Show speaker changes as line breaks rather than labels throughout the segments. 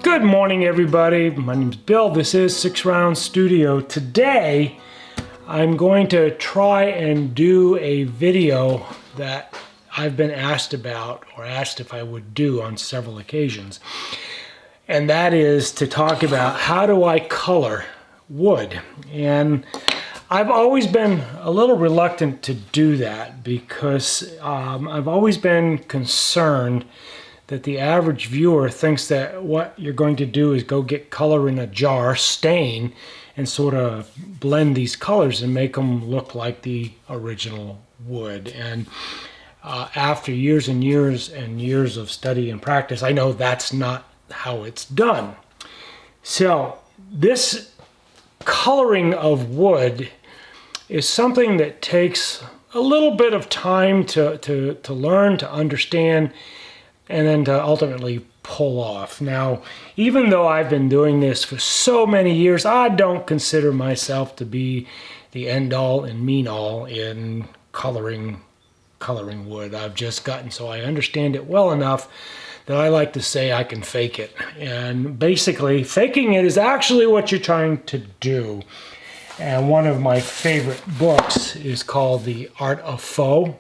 Good morning, everybody. My name is Bill. This is SixRounds Studio. Today, I'm going to try and do a video that I've been asked about, or asked if I would do on several occasions. And that is to talk about how do I color wood. And I've always been a little reluctant to do that because I've always been concerned that the average viewer thinks that what you're going to do is go get color in a jar, stain, and sort of blend these colors and make them look like the original wood. And after years and years and years of study and practice, I know that's not how it's done. So this coloring of wood is something that takes a little bit of time to learn, to understand, and then to ultimately pull off. Now, even though I've been doing this for so many years, I don't consider myself to be the end-all and mean-all in coloring wood. I've just gotten so I understand it well enough that I like to say I can fake it. And basically, faking it is actually what you're trying to do. And one of my favorite books is called The Art of Faux.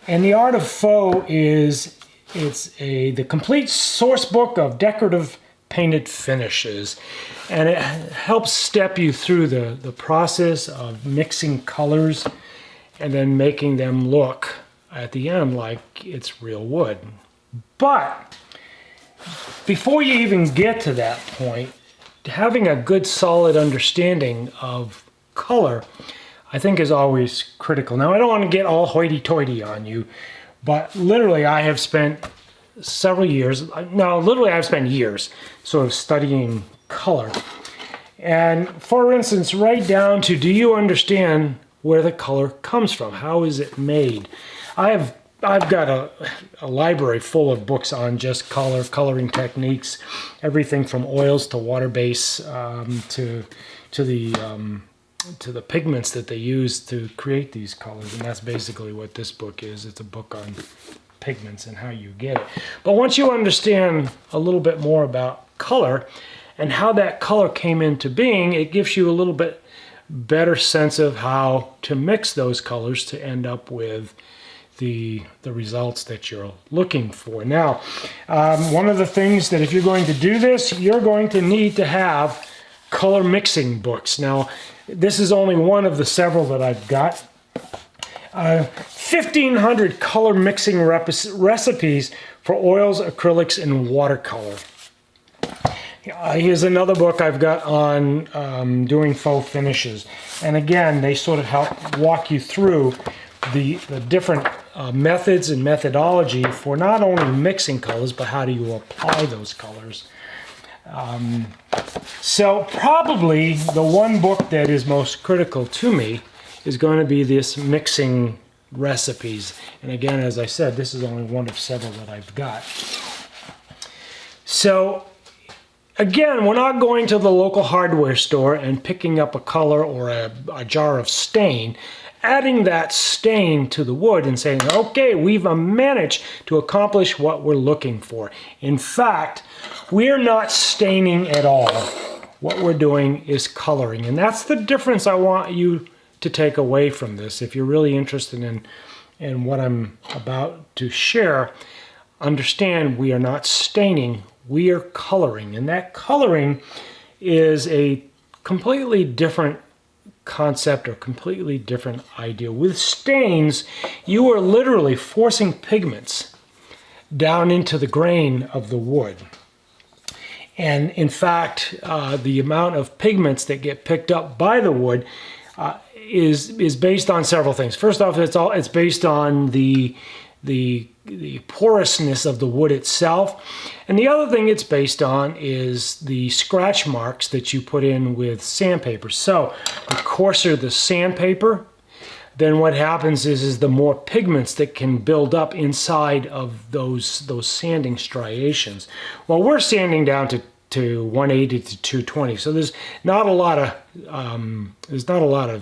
And The Art of Faux is the complete source book of decorative painted finishes. And it helps step you through the process of mixing colors and then making them look at the end like it's real wood. But before you even get to that point, having a good solid understanding of color I think is always critical. Now, I don't want to get all hoity-toity on you, but literally I have spent several years, no, literally I've spent years sort of studying color. And for instance, right down to, do you understand where the color comes from? How is it made? I've got a library full of books on just coloring techniques, everything from oils to water base to the pigments that they use to create these colors. And that's basically what this book is. It's a book on pigments and how you get it. But once you understand a little bit more about color and how that color came into being, it gives you a little bit better sense of how to mix those colors to end up with the results that you're looking for. Now, one of the things that if you're going to do this, you're going to need to have color mixing books. Now, this is only one of the several that I've got. 1,500 color mixing recipes for oils, acrylics, and watercolor. Here's another book I've got on doing faux finishes. And again, they sort of help walk you through the different methods and methodology for not only mixing colors, but how do you apply those colors. So probably the one book that is most critical to me is going to be this mixing recipes. And again, as I said, this is only one of several that I've got. So again, we're not going to the local hardware store and picking up a color or a jar of stain, adding that stain to the wood and saying, okay, we've managed to accomplish what we're looking for. In fact, we're not staining at all. What we're doing is coloring. And that's the difference I want you to take away from this. If you're really interested in what I'm about to share, understand we are not staining, we are coloring. And that coloring is a completely different concept or completely different idea. With stains, you are literally forcing pigments down into the grain of the wood. And in fact, the amount of pigments that get picked up by the wood is based on several things. First off, it's based on the porousness of the wood itself. And the other thing it's based on is the scratch marks that you put in with sandpaper. So the coarser the sandpaper, then what happens is the more pigments that can build up inside of those sanding striations. Well, we're sanding down to 180 to 220, so there's not a lot of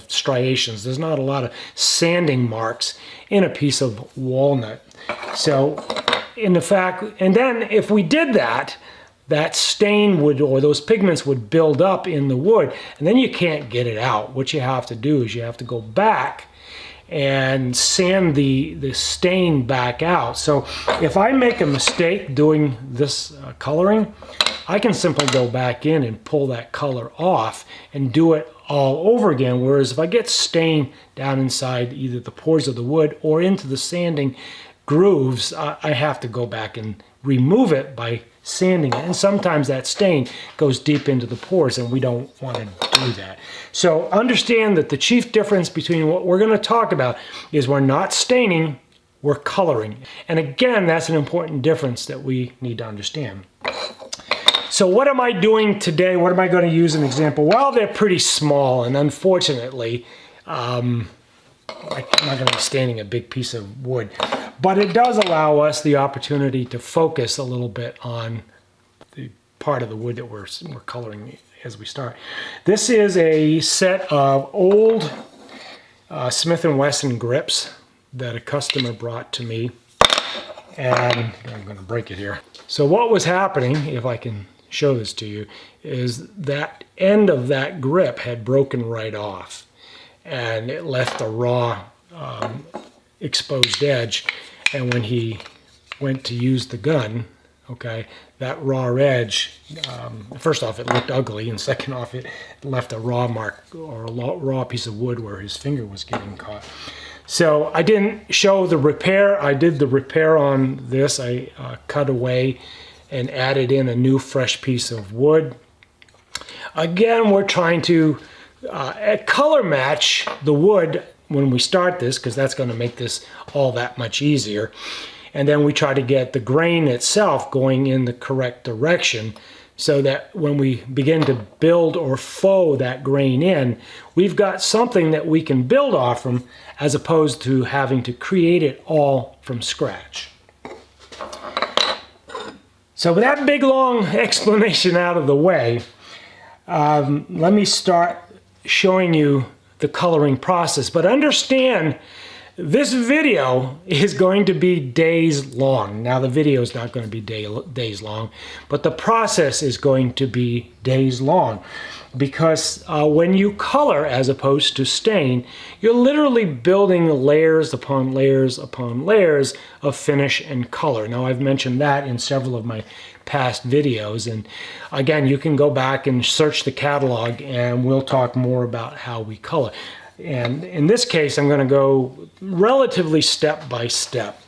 striations. There's not a lot of sanding marks in a piece of walnut. So in the fact, and then if we did that, that stain would, or those pigments would build up in the wood, and then you can't get it out. What you have to do is you have to go back and sand the stain back out. So if I make a mistake doing this coloring, I can simply go back in and pull that color off and do it all over again. Whereas if I get stain down inside either the pores of the wood or into the sanding grooves, I have to go back and remove it by sanding it. And sometimes that stain goes deep into the pores, and we don't want to do that. So understand that the chief difference between what we're going to talk about is we're not staining, we're coloring. And again, that's an important difference that we need to understand. So what am I doing today? What am I going to use an example? Well, they're pretty small, and unfortunately, I'm not going to be staining a big piece of wood. But it does allow us the opportunity to focus a little bit on the part of the wood that we're coloring as we start. This is a set of old Smith & Wesson grips that a customer brought to me. And I'm going to break it here. So what was happening, if I can show this to you, is that end of that grip had broken right off. And it left a raw exposed edge. And when he went to use the gun, okay, that raw edge, first off, it looked ugly, and second off, it left a raw mark or a raw piece of wood where his finger was getting caught. So I didn't show the repair. I did the repair on this. I cut away and added in a new fresh piece of wood. Again, we're trying to color match the wood when we start this, because that's going to make this all that much easier. And then we try to get the grain itself going in the correct direction so that when we begin to build or faux that grain in, we've got something that we can build off from, as opposed to having to create it all from scratch. So with that big long explanation out of the way, let me start showing you the coloring process. But understand, this video is going to be days long. Now the video is not going to be days long, but the process is going to be days long, because when you color as opposed to stain, you're literally building layers upon layers upon layers of finish and color. Now I've mentioned that in several of my past videos, and again, you can go back and search the catalog and we'll talk more about how we color. And in this case, I'm going to go relatively step by step.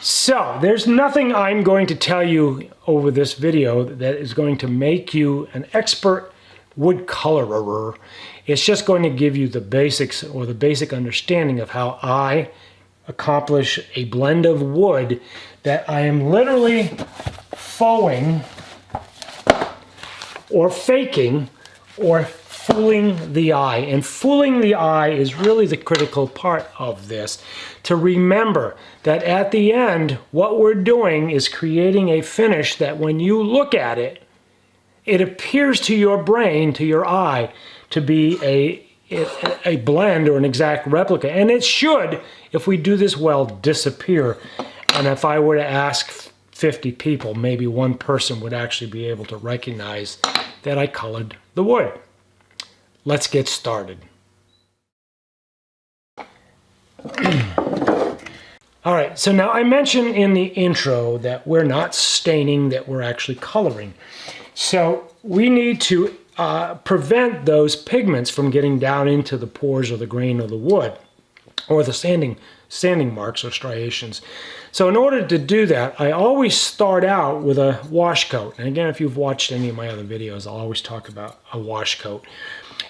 So there's nothing I'm going to tell you over this video that is going to make you an expert wood colorer. It's just going to give you the basics, or the basic understanding of how I accomplish a blend of wood that I am literally fauxing or faking or fooling the eye. And fooling the eye is really the critical part of this. To remember that at the end, what we're doing is creating a finish that when you look at it, it appears to your brain, to your eye, to be a blend or an exact replica. And it should, if we do this well, disappear. And if I were to ask 50 people, maybe one person would actually be able to recognize that I colored the wood. Let's get started. All right, so now I mentioned in the intro that we're not staining, that we're actually coloring. So we need to prevent those pigments from getting down into the pores or the grain of the wood, or the sanding marks or striations. So in order to do that, I always start out with a wash coat. And again, if you've watched any of my other videos, I'll always talk about a wash coat.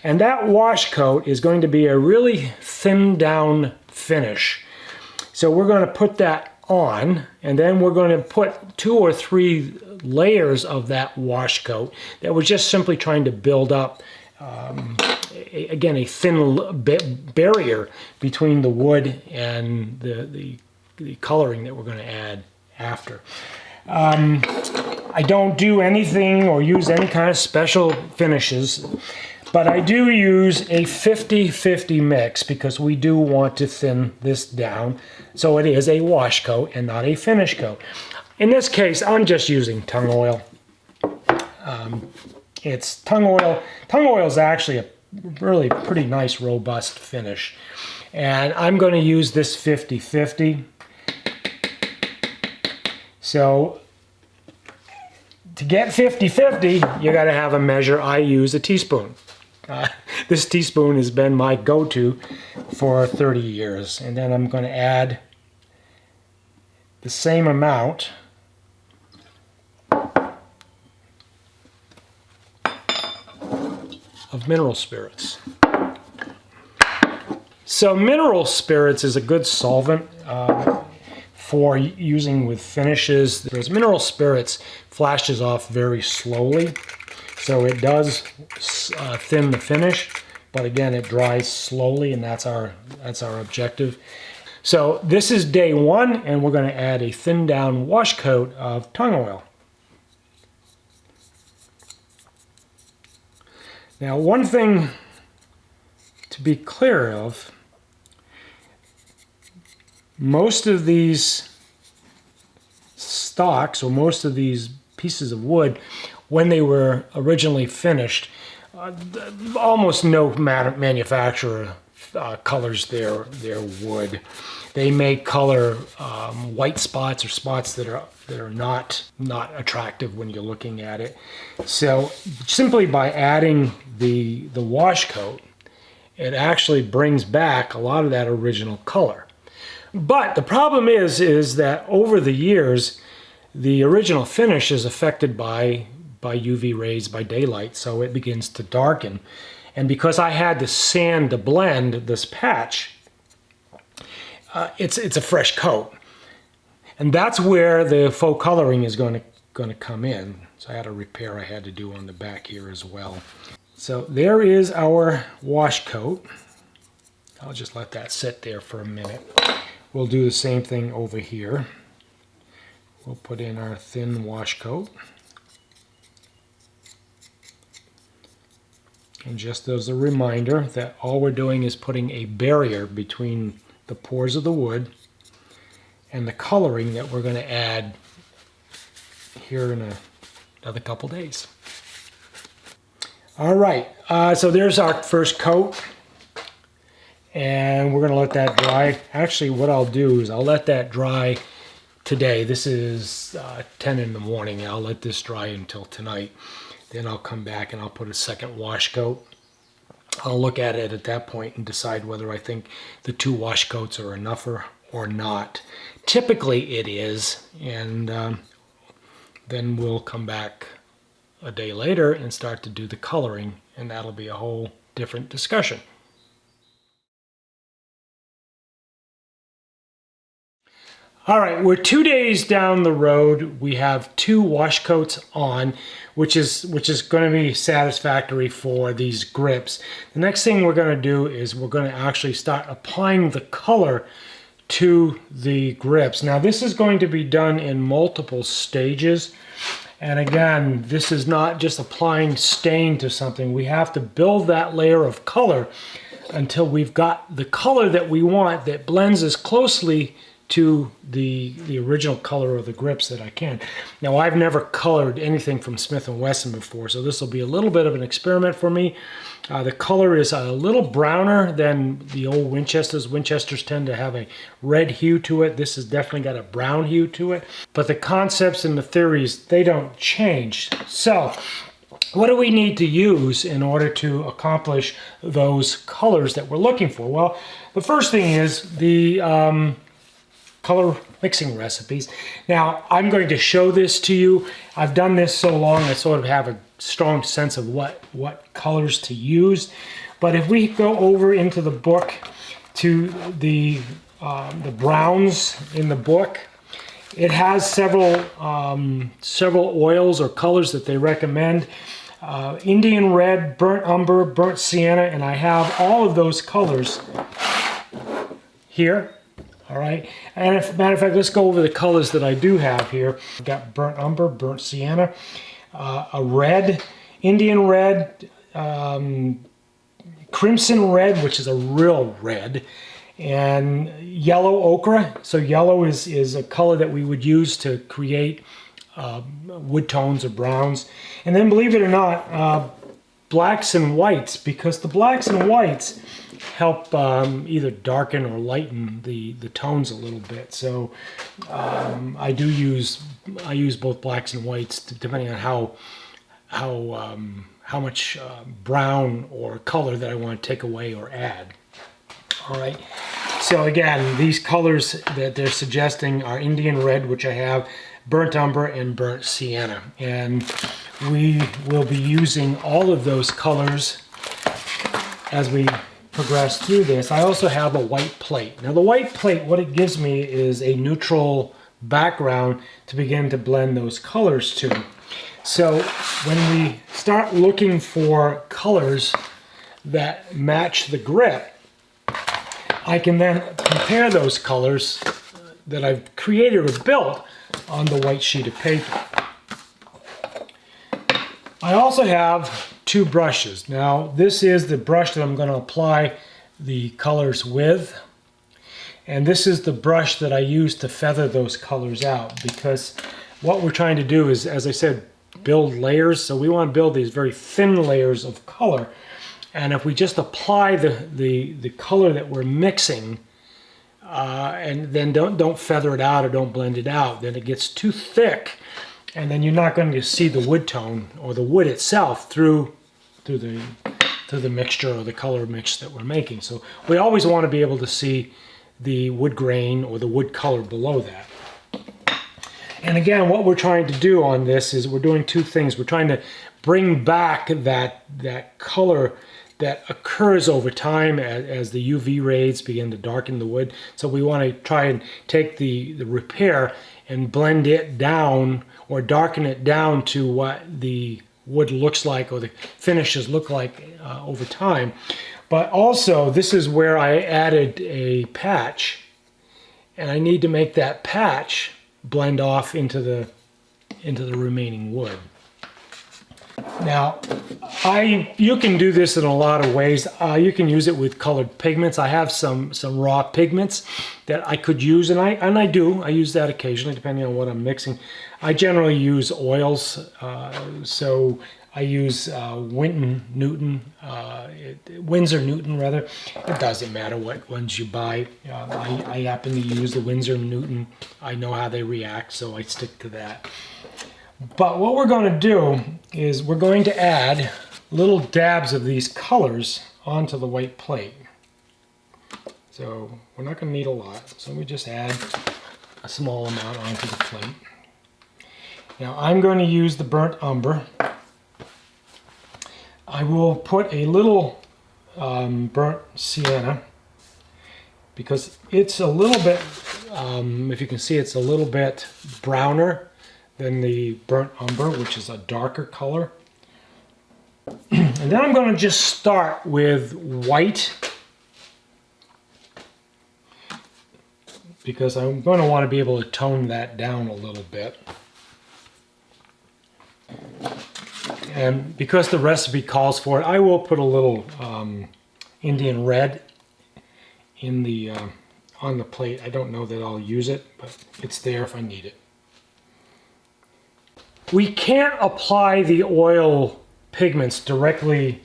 And that wash coat is going to be a really thinned down finish. So we're going to put that on, and then we're going to put 2 or 3 layers of that wash coat that we're just simply trying to build up, again, a thin barrier between the wood and the coloring that we're going to add after. I don't do anything or use any kind of special finishes, but I do use a 50-50 mix because we do want to thin this down. So it is a wash coat and not a finish coat. In this case, I'm just using tung oil. It's tung oil. Tung oil is actually a really pretty nice, robust finish. And I'm going to use this 50-50. So to get 50-50, you got to have a measure. I use a teaspoon. This teaspoon has been my go-to for 30 years. And then I'm going to add the same amount of mineral spirits. So mineral spirits is a good solvent for using with finishes. Whereas mineral spirits flashes off very slowly, so it does thin the finish, but again it dries slowly, and that's our objective. So this is day one, and we're going to add a thinned down wash coat of tung oil. Now, one thing to be clear of, most of these stocks, or most of these pieces of wood, when they were originally finished, almost no manufacturer colors their wood. They may color white spots or spots that are not attractive when you're looking at it. So simply by adding the wash coat, it actually brings back a lot of that original color. But the problem is that over the years, the original finish is affected by UV rays, by daylight, so it begins to darken. And because I had to sand to blend this patch, it's a fresh coat, and that's where the faux coloring is going to come in. So I had a repair I had to do on the back here as well. So there is our wash coat. I'll just let that sit there for a minute. We'll do the same thing over here. We'll put in our thin wash coat. And just as a reminder that all we're doing is putting a barrier between the pores of the wood and the coloring that we're going to add here in another couple days. All right, so there's our first coat, and we're going to let that dry. Actually, what I'll do is I'll let that dry today. This is 10 in the morning. I'll let this dry until tonight. Then I'll come back and I'll put a second wash coat. I'll look at it at that point and decide whether I think the 2 wash coats are enough or not. Typically it is, and then we'll come back a day later and start to do the coloring, and that'll be a whole different discussion. All right, we're 2 days down the road. We have 2 wash coats on, which is going to be satisfactory for these grips. The next thing we're going to do is we're going to actually start applying the color to the grips. Now this is going to be done in multiple stages. And again, this is not just applying stain to something. We have to build that layer of color until we've got the color that we want that blends as closely to the original color of the grips that I can. Now I've never colored anything from Smith & Wesson before, so this will be a little bit of an experiment for me. The color is a little browner than the old Winchesters. Winchesters tend to have a red hue to it. This has definitely got a brown hue to it. But the concepts and the theories, they don't change. So what do we need to use in order to accomplish those colors that we're looking for? Well, the first thing is the color mixing recipes. Now, I'm going to show this to you. I've done this so long I sort of have a strong sense of what colors to use. But if we go over into the book to the browns in the book, it has several oils or colors that they recommend. Indian red, burnt umber, burnt sienna, and I have all of those colors here. All right, and as a matter of fact, let's go over the colors that I do have here. I've got burnt umber, burnt sienna, a red, Indian red, crimson red, which is a real red, and yellow ochre. So yellow is a color that we would use to create wood tones or browns. And then, believe it or not, blacks and whites, because the blacks and whites help either darken or lighten the tones a little bit. So I use both blacks and whites depending on how much brown or color that I want to take away or add. All right. So again, these colors that they're suggesting are Indian red, which I have, burnt umber, and burnt sienna. And we will be using all of those colors as we progress through this. I also have a white plate. Now the white plate, what it gives me is a neutral background to begin to blend those colors to. So when we start looking for colors that match the grip, I can then compare those colors that I've created or built on the white sheet of paper. I also have two brushes. Now this is the brush that I'm going to apply the colors with, and this is the brush that I use to feather those colors out, because what we're trying to do is, as I said, build layers. So we want to build these very thin layers of color, and if we just apply the color that we're mixing and then don't feather it out or don't blend it out, then it gets too thick, and then you're not going to see the wood tone or the wood itself through the mixture or the color mix that we're making. So we always want to be able to see the wood grain or the wood color below that. And again, what we're trying to do on this is we're doing two things. We're trying to bring back that color that occurs over time as the UV rays begin to darken the wood. So we want to try and take the repair and blend it down or darken it down to what the wood looks like or the finishes look like over time. But also, this is where I added a patch, and I need to make that patch blend off into the remaining wood. Now, you can do this in a lot of ways. You can use it with colored pigments. I have some raw pigments that I could use, and I do. I use that occasionally, depending on what I'm mixing. I generally use oils, so I use Windsor Newton rather. It doesn't matter what ones you buy. I happen to use the Windsor Newton. I know how they react, so I stick to that. But what we're going to do is we're going to add little dabs of these colors onto the white plate. So we're not going to need a lot, so we just add a small amount onto the plate. Now I'm going to use the burnt umber. I will put a little burnt sienna, because it's a little bit, if you can see, it's a little bit browner than the burnt umber, which is a darker color. And then I'm going to just start with white, because I'm going to want to be able to tone that down a little bit. And because the recipe calls for it, I will put a little Indian red in the on the plate. I don't know that I'll use it, but it's there if I need it. We can't apply the oil pigments directly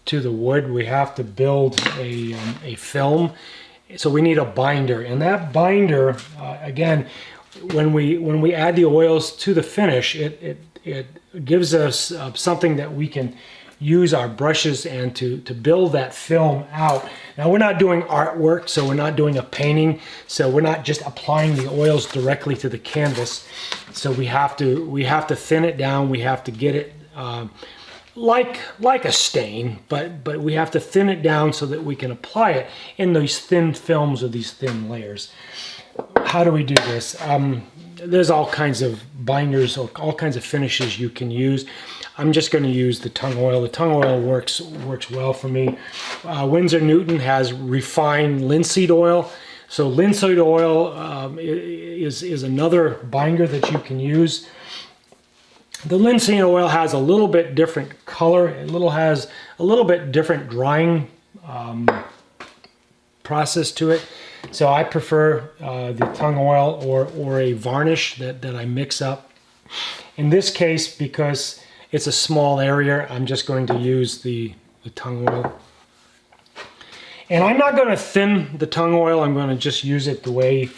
to the wood. We have to build a film, so we need a binder. And that binder, again, when we add the oils to the finish, it gives us something that we can use our brushes and to build that film out. Now we're not doing artwork, so we're not doing a painting, so we're not just applying the oils directly to the canvas. So we have to thin it down. We have to get it like a stain, but we have to thin it down so that we can apply it in these thin films or these thin layers. How do we do this? There's all kinds of binders or all kinds of finishes you can use. I'm just going to use the tung oil. The tung oil works well for me. Windsor Newton has refined linseed oil. So linseed oil is another binder that you can use. The linseed oil has a little bit different color. It has a little bit different drying process to it. So I prefer the tung oil or a varnish that I mix up. In this case, because it's a small area, I'm just going to use the tung oil. And I'm not going to thin the tung oil, I'm going to just use it the way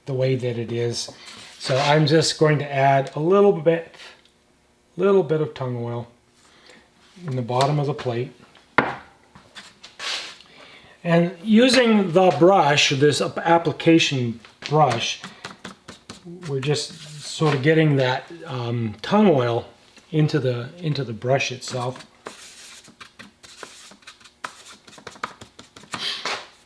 that it is. So I'm just going to add a little bit of tung oil in the bottom of the plate. And using the brush, this application brush, we're just sort of getting that tung oil into the brush itself.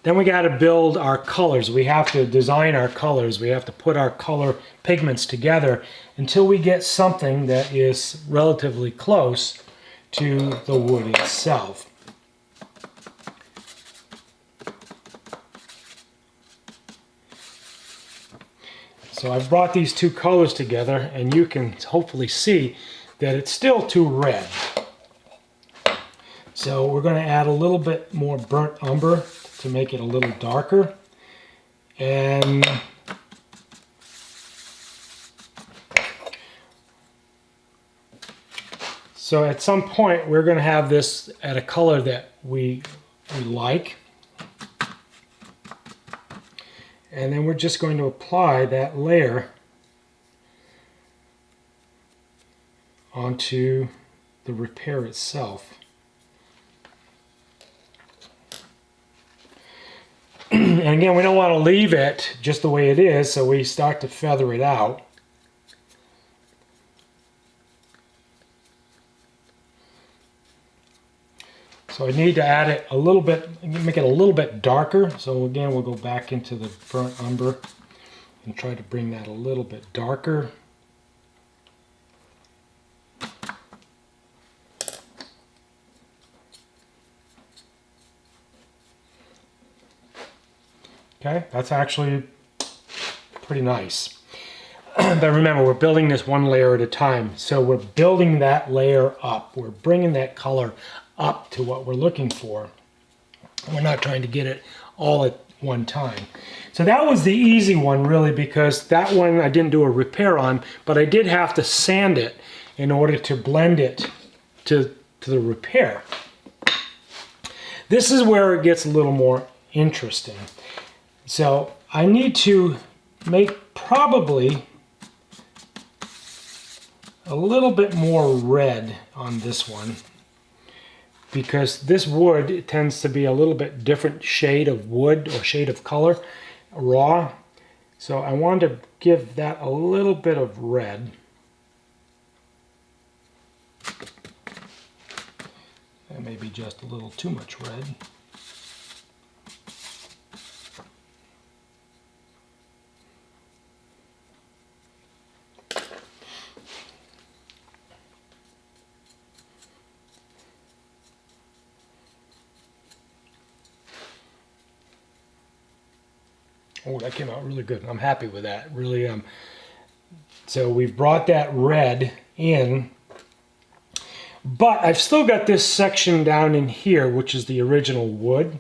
Then we got to build our colors. We have to design our colors. We have to put our color pigments together until we get something that is relatively close to the wood itself. So I've brought these two colors together, and you can hopefully see that it's still too red. So we're going to add a little bit more burnt umber to make it a little darker. And so at some point we're going to have this at a color that we like. And then we're just going to apply that layer onto the repair itself. And again, we don't want to leave it just the way it is, so we start to feather it out. So I need to add it a little bit, make it a little bit darker. So again, we'll go back into the burnt umber and try to bring that a little bit darker. Okay, that's actually pretty nice. But remember, we're building this one layer at a time. So we're building that layer up. We're bringing that color up to what we're looking for. We're not trying to get it all at one time. So that was the easy one, really, because that one I didn't do a repair on, but I did have to sand it in order to blend it to the repair. This is where it gets a little more interesting. So I need to make probably a little bit more red on this one, because this wood, it tends to be a little bit different shade of wood or shade of color, raw. So I want to give that a little bit of red. That may be just a little too much red. Oh, that came out really good. I'm happy with that. Really, so we've brought that red in, but I've still got this section down in here, which is the original wood.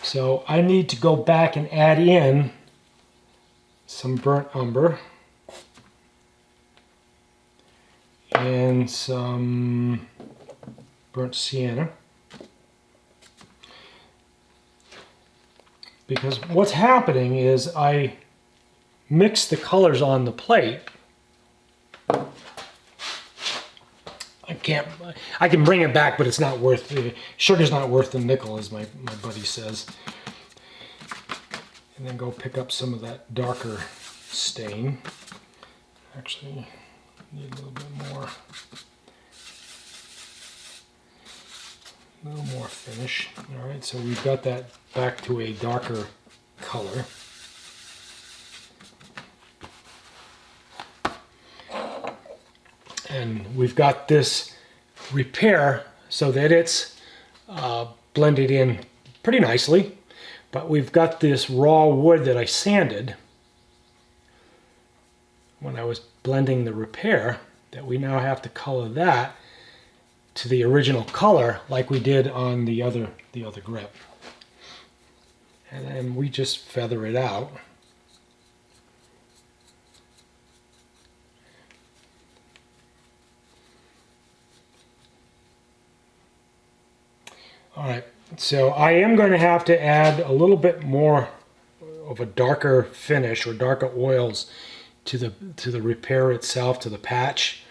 So I need to go back and add in some burnt umber and some burnt sienna. Because what's happening is I mix the colors on the plate. I can bring it back, but it's not worth, sugar's not worth the nickel, as my buddy says. And then go pick up some of that darker stain. Actually, need a little bit more. A little more finish. All right, so we've got that back to a darker color. And we've got this repair so that it's blended in pretty nicely. But we've got this raw wood that I sanded when I was blending the repair, that we now have to color that to the original color like we did on the other grip. And then we just feather it out. So I am going to have to add a little bit more of a darker finish or darker oils to the repair itself, to the patch,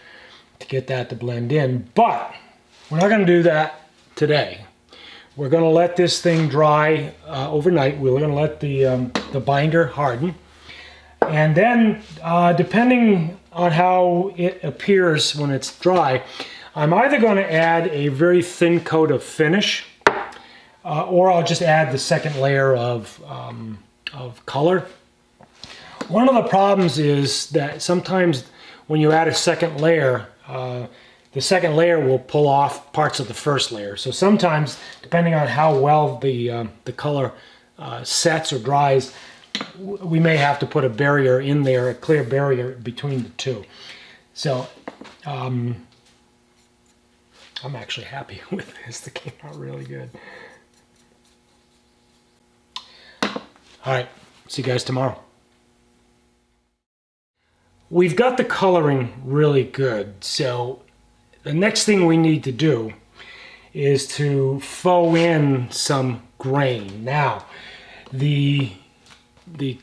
to get that to blend in. But we're not going to do that today. We're going to let this thing dry overnight. We're going to let the binder harden. And then, depending on how it appears when it's dry, I'm either going to add a very thin coat of finish, or I'll just add the second layer of color. One of the problems is that sometimes when you add a second layer, the second layer will pull off parts of the first layer. So sometimes, depending on how well the color sets or dries, we may have to put a barrier in there, a clear barrier between the two. So I'm actually happy with this. It came out really good. All right, see you guys tomorrow. We've got the coloring really good, so the next thing we need to do is to faux in some grain. Now, the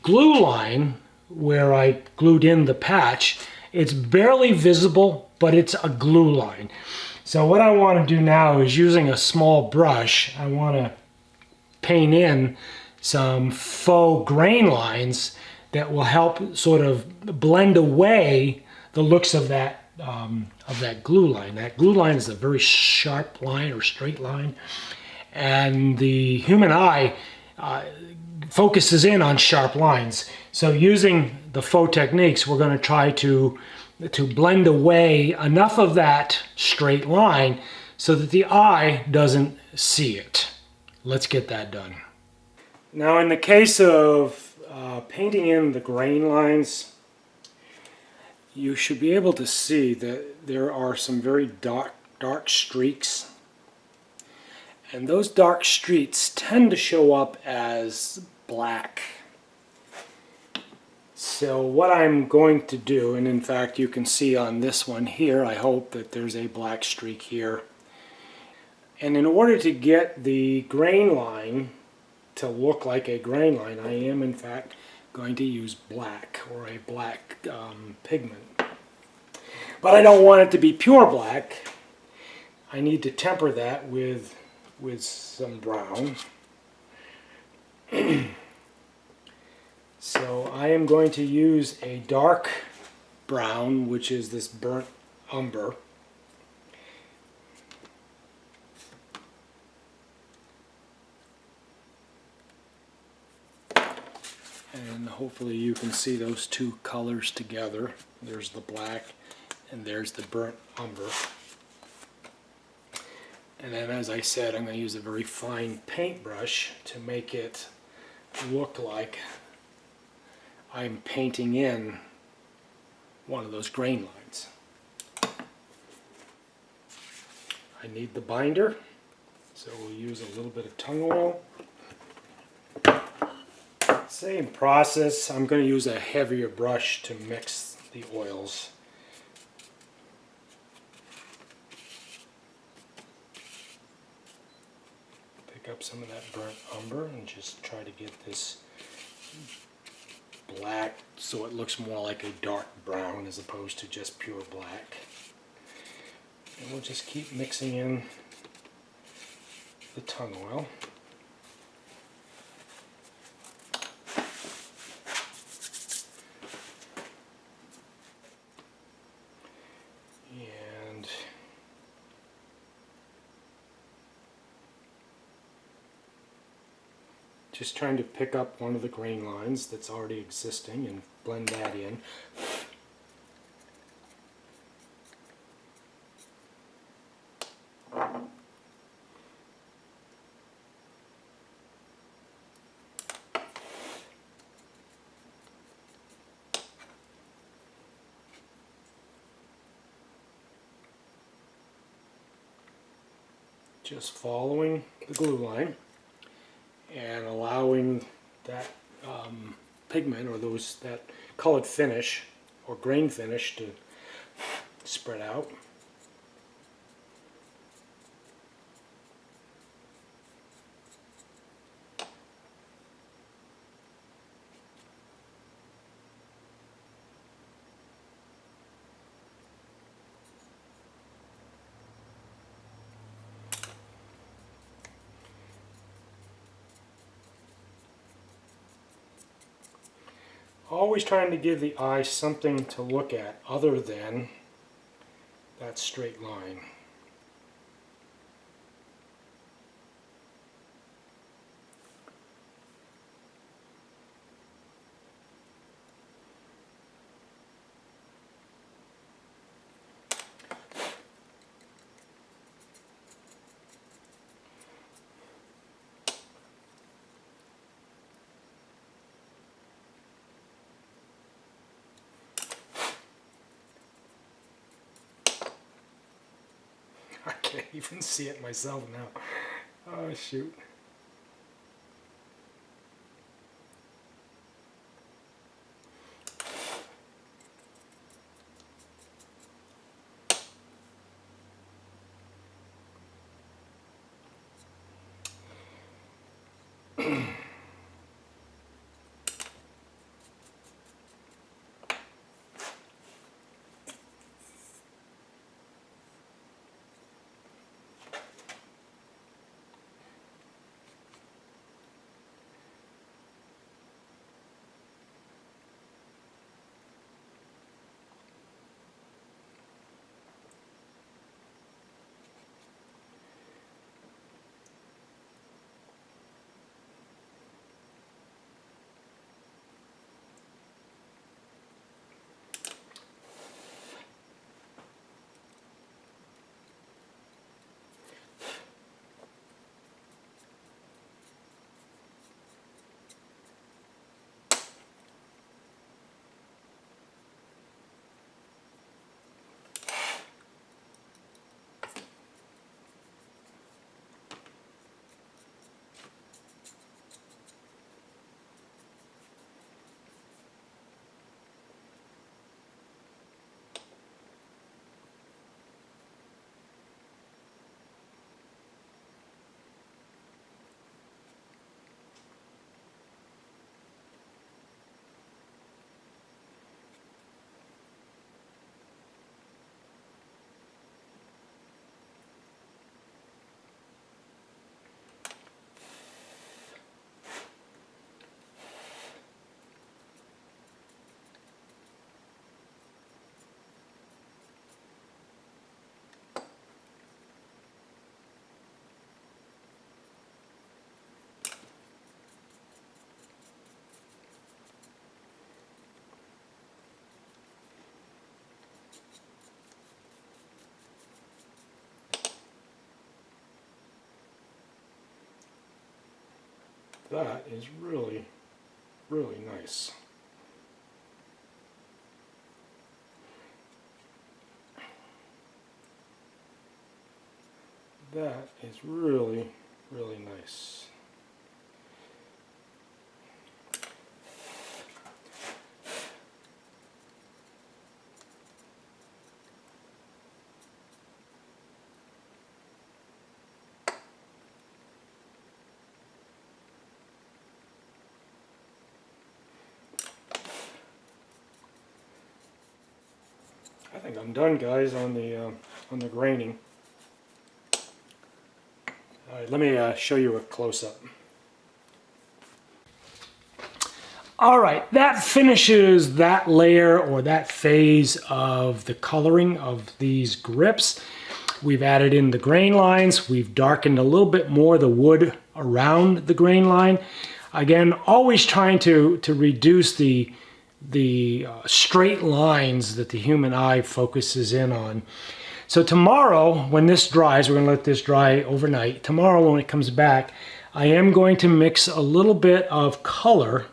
glue line where I glued in the patch, it's barely visible, but it's a glue line. So what I want to do now is, using a small brush, I want to paint in some faux grain lines that will help sort of blend away the looks of that glue line. That glue line is a very sharp line or straight line, and the human eye focuses in on sharp lines. So using the faux techniques, we're going to try to blend away enough of that straight line so that the eye doesn't see it. Let's get that done. Now, in the case of painting in the grain lines, you should be able to see that there are some very dark streaks, and those dark streaks tend to show up as black. So what I'm going to do, and in fact you can see on this one here, I hope that there's a black streak here, and in order to get the grain line to look like a grain line, I am in fact going to use black, or a black pigment. But I don't want it to be pure black. I need to temper that with some brown. So I am going to use a dark brown, which is this burnt umber. And hopefully you can see those two colors together. There's the black and there's the burnt umber. And then, as I said, I'm going to use a very fine paintbrush to make it look like I'm painting in one of those grain lines. I need the binder, so we'll use a little bit of tung oil. Same process. I'm going to use a heavier brush to mix the oils. Pick up some of that burnt umber and just try to get this black so it looks more like a dark brown as opposed to just pure black. And we'll just keep mixing in the tung oil. And just trying to pick up one of the grain lines that's already existing and blend that in. Just following the glue line and allowing that pigment, or that colored finish or grain finish, to spread out. always trying to give the eye something to look at other than that straight line. I can't even see it myself now. Oh shoot. That is really, really nice. That is really, really nice. I think I'm done, guys, on the graining. All right, let me show you a close-up. All right, that finishes that layer or that phase of the coloring of these grips. We've added in the grain lines. We've darkened a little bit more the wood around the grain line. Again, always trying to reduce the straight lines that the human eye focuses in on. So tomorrow, when this dries, we're going to let this dry overnight. Tomorrow, when it comes back, I am going to mix a little bit of color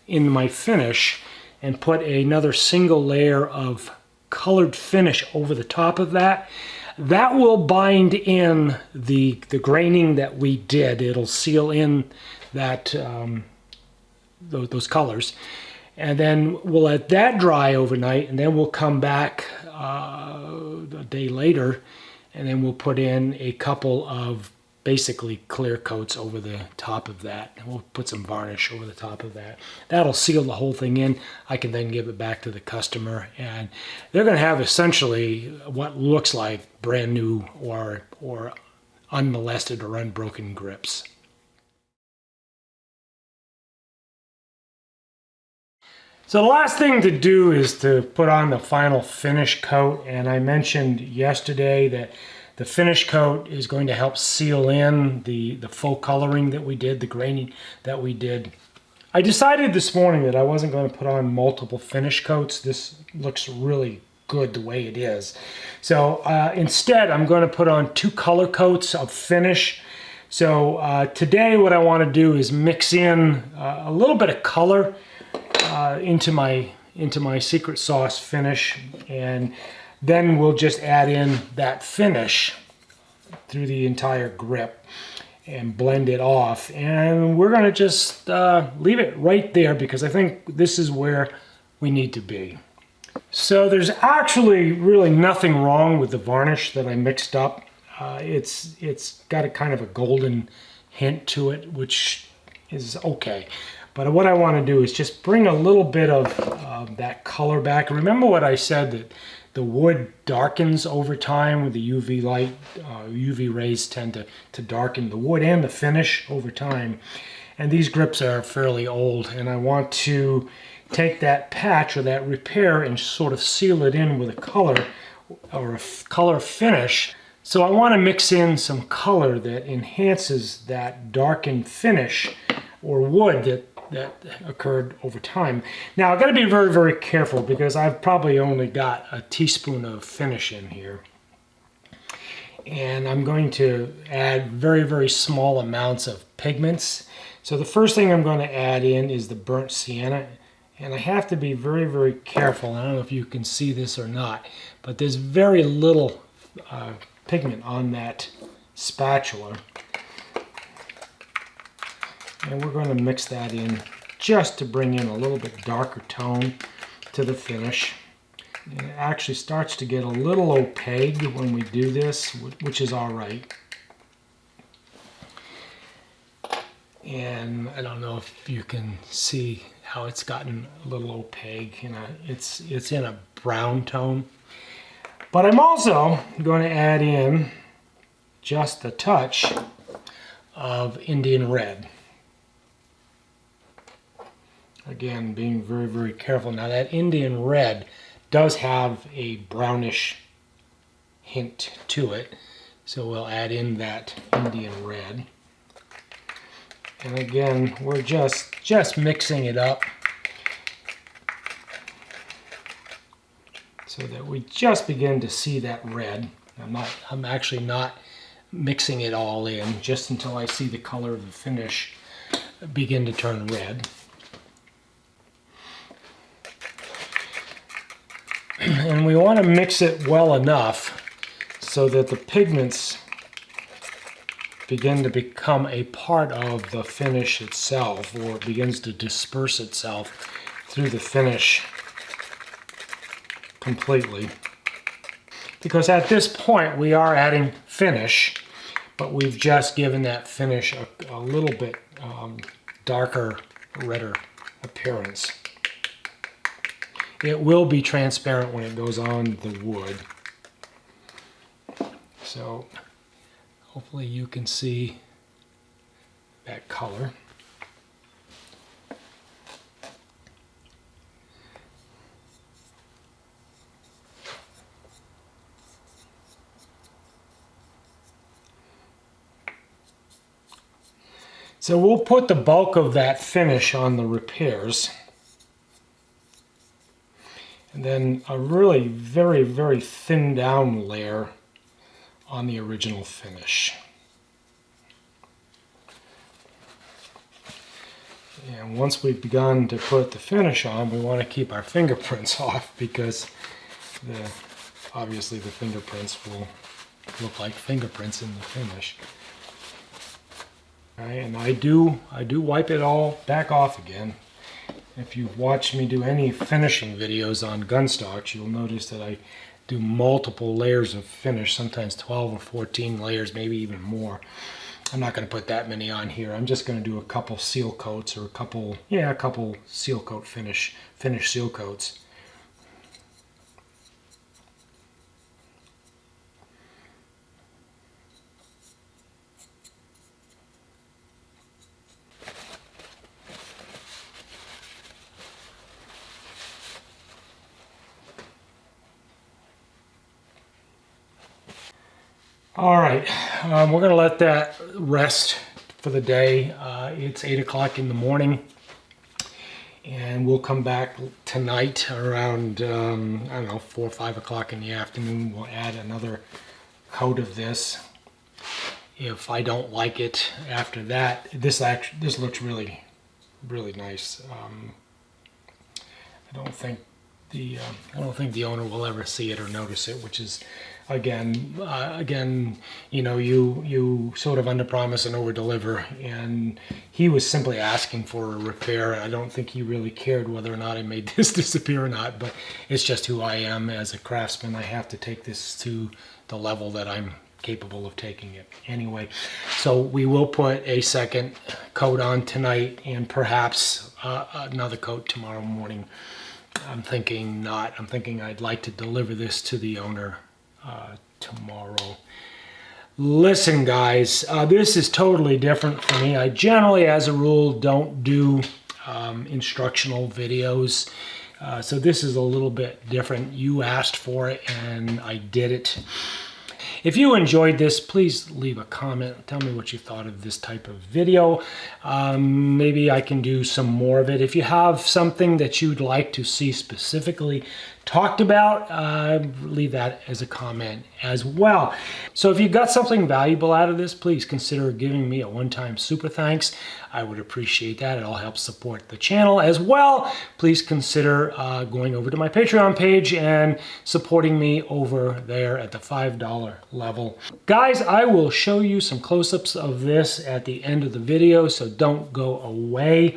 in my finish and put another single layer of colored finish over the top of that. That will bind in the graining that we did. It'll seal in that those colors. And then we'll let that dry overnight, and then we'll come back a day later, and then we'll put in a couple of basically clear coats over the top of that. And we'll put some varnish over the top of that. That'll seal the whole thing in. I can then give it back to the customer, and they're going to have essentially what looks like brand new or unmolested or unbroken grips. So the last thing to do is to put on the final finish coat, and I mentioned yesterday that the finish coat is going to help seal in the faux coloring that we did, the graining that we did. I decided this morning that I wasn't going to put on multiple finish coats. This looks really good the way it is. So instead, I'm going to put on 2 color coats of finish. So today what I want to do is mix in a little bit of color into my secret sauce finish, and then we'll just add in that finish through the entire grip and blend it off, and we're going to just leave it right there because I think this is where we need to be. So there's actually really nothing wrong with the varnish that I mixed up. It's got a kind of a golden hint to it, which is okay. But what I want to do is just bring a little bit of that color back. Remember what I said, that the wood darkens over time with the UV light. UV rays tend to darken the wood and the finish over time. And these grips are fairly old, and I want to take that patch or that repair and sort of seal it in with a color or a color finish. So I want to mix in some color that enhances that darkened finish or wood that occurred over time. Now I've got to be very, very careful because I've probably only got a teaspoon of finish in here. And I'm going to add very, very small amounts of pigments. So the first thing I'm going to add in is the burnt sienna. And I have to be very, very careful. I don't know if you can see this or not, but there's very little pigment on that spatula. And we're going to mix that in just to bring in a little bit darker tone to the finish. And it actually starts to get a little opaque when we do this, which is all right. And I don't know if you can see how it's gotten a little opaque. You know, it's in a brown tone. But I'm also going to add in just a touch of Indian red. Again, being very, very careful. Now that Indian red does have a brownish hint to it, so we'll add in that Indian red. And again, we're just mixing it up so that we just begin to see that red. I'm actually not mixing it all in just until I see the color of the finish begin to turn red. And we want to mix it well enough so that the pigments begin to become a part of the finish itself, or it begins to disperse itself through the finish completely. Because at this point we are adding finish, but we've just given that finish a little bit darker, redder appearance. It will be transparent when it goes on the wood. So hopefully you can see that color. So we'll put the bulk of that finish on the repairs. And then a really very, very thinned down layer on the original finish. And once we've begun to put the finish on, we want to keep our fingerprints off because obviously the fingerprints will look like fingerprints in the finish. All right, and I do wipe it all back off again. If you've watched me do any finishing videos on gun stocks, you'll notice that I do multiple layers of finish, sometimes 12 or 14 layers, maybe even more. I'm not going to put that many on here. I'm just going to do a couple seal coats or a couple seal coat finish seal coats. All right, we're gonna let that rest for the day. It's 8 o'clock in the morning, and we'll come back tonight around, I don't know, 4 or 5 o'clock in the afternoon. We'll add another coat of this. If I don't like it after that, this looks really, really nice. I don't think the owner will ever see it or notice it, which is, again, you know, you sort of underpromise and overdeliver, and he was simply asking for a repair. I don't think he really cared whether or not I made this disappear or not, but it's just who I am as a craftsman. I have to take this to the level that I'm capable of taking it anyway. So we will put a second coat on tonight, and perhaps another coat tomorrow morning. I'm thinking not. I'm thinking I'd like to deliver this to the owner tomorrow. Listen, guys, this is totally different for me. I generally, as a rule, don't do instructional videos. So this is a little bit different. You asked for it and I did it. If you enjoyed this, please leave a comment. Tell me what you thought of this type of video. Maybe I can do some more of it. If you have something that you'd like to see specifically talked about, leave that as a comment as well. So if you got something valuable out of this, please consider giving me a one-time super thanks. I would appreciate that. It'll help support the channel as well. Please consider going over to my Patreon page and supporting me over there at the $5 level. Guys, I will show you some close-ups of this at the end of the video, so don't go away.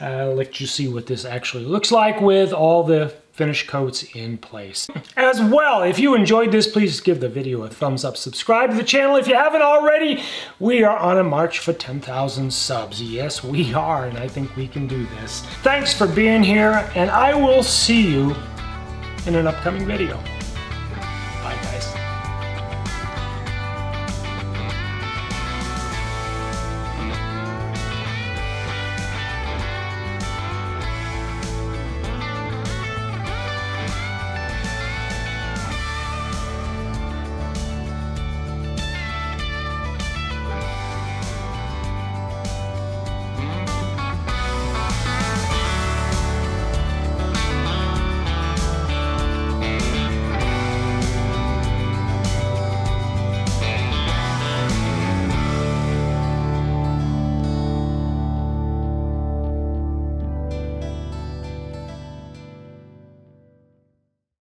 I'll let you see what this actually looks like with all the finished coats in place. As well, if you enjoyed this, please give the video a thumbs up. Subscribe to the channel if you haven't already. We are on a march for 10,000 subs. Yes, we are, and I think we can do this. Thanks for being here, and I will see you in an upcoming video.